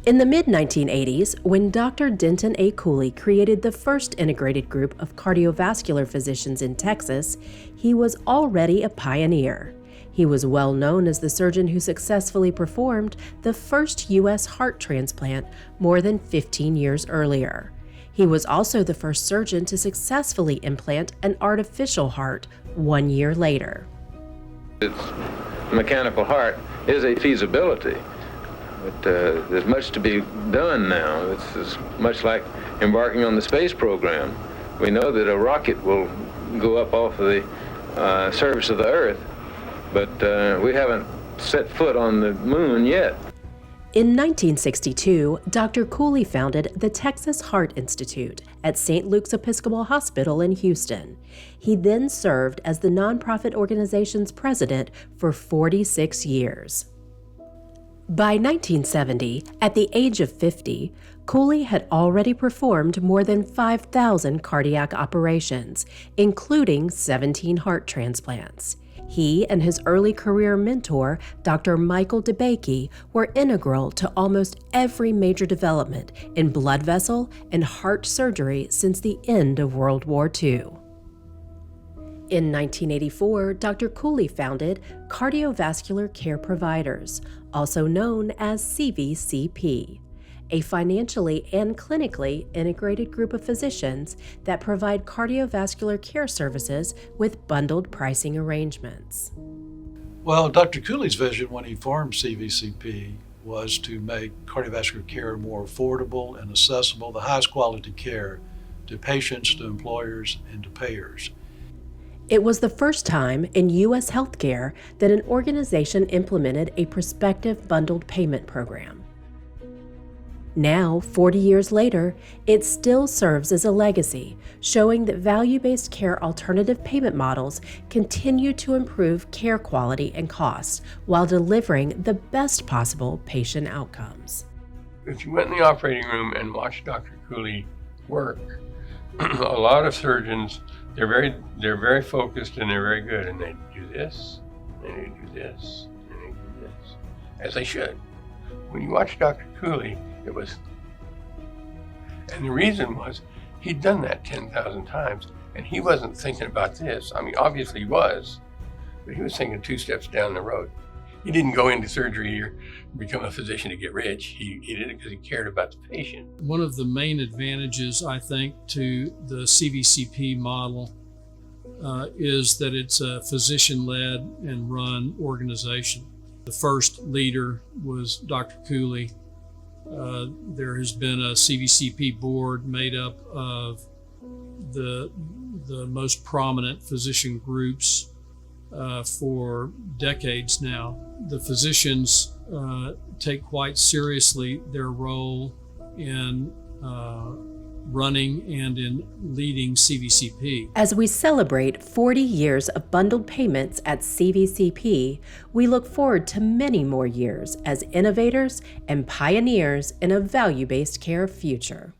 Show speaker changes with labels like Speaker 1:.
Speaker 1: In the mid-1980s, when Dr. Denton A. Cooley created the first integrated group of cardiovascular physicians in Texas, he was already a pioneer. He was well known as the surgeon who successfully performed the first U.S. heart transplant more than 15 years earlier. He was also the first surgeon to successfully implant an artificial heart 1 year later.
Speaker 2: Its mechanical heart is a feasibility, but there's much to be done now. It's much like embarking on the space program. We know that a rocket will go up off of the surface of the Earth, but we haven't set foot on the moon yet.
Speaker 1: In 1962, Dr. Cooley founded the Texas Heart Institute at St. Luke's Episcopal Hospital in Houston. He then served as the nonprofit organization's president for 46 years. By 1970, at the age of 50, Cooley had already performed more than 5,000 cardiac operations, including 17 heart transplants. He and his early career mentor, Dr. Michael DeBakey, were integral to almost every major development in blood vessel and heart surgery since the end of World War II. In 1984, Dr. Cooley founded Cardiovascular Care Providers, also known as CVCP, a financially and clinically integrated group of physicians that provide cardiovascular care services with bundled pricing arrangements.
Speaker 3: Well, Dr. Cooley's vision when he formed CVCP was to make cardiovascular care more affordable and accessible, the highest quality care to patients, to employers, and to payers.
Speaker 1: It was the first time in U.S. healthcare that an organization implemented a prospective bundled payment program. Now, 40 years later, it still serves as a legacy, showing that value-based care alternative payment models continue to improve care quality and costs while delivering the best possible patient outcomes.
Speaker 4: If you went in the operating room and watched Dr. Cooley work, a lot of surgeons, they're very focused and they're very good, and they do this, and they do this, and they do this, as they should. When you watch Dr. Cooley, it was, and the reason was he'd done that 10,000 times, and he wasn't thinking about this. I mean, obviously he was, but he was thinking 2 steps down the road. He didn't go into surgery or become a physician to get rich. He did it because he cared about the patient.
Speaker 5: One of the main advantages, I think, to the CVCP model is that it's a physician-led and run organization. The first leader was Dr. Cooley. There has been a CVCP board made up of the most prominent physician groups for decades now. The physicians take quite seriously their role in running and in leading CVCP.
Speaker 1: As we celebrate 40 years of bundled payments at CVCP, we look forward to many more years as innovators and pioneers in a value-based care future.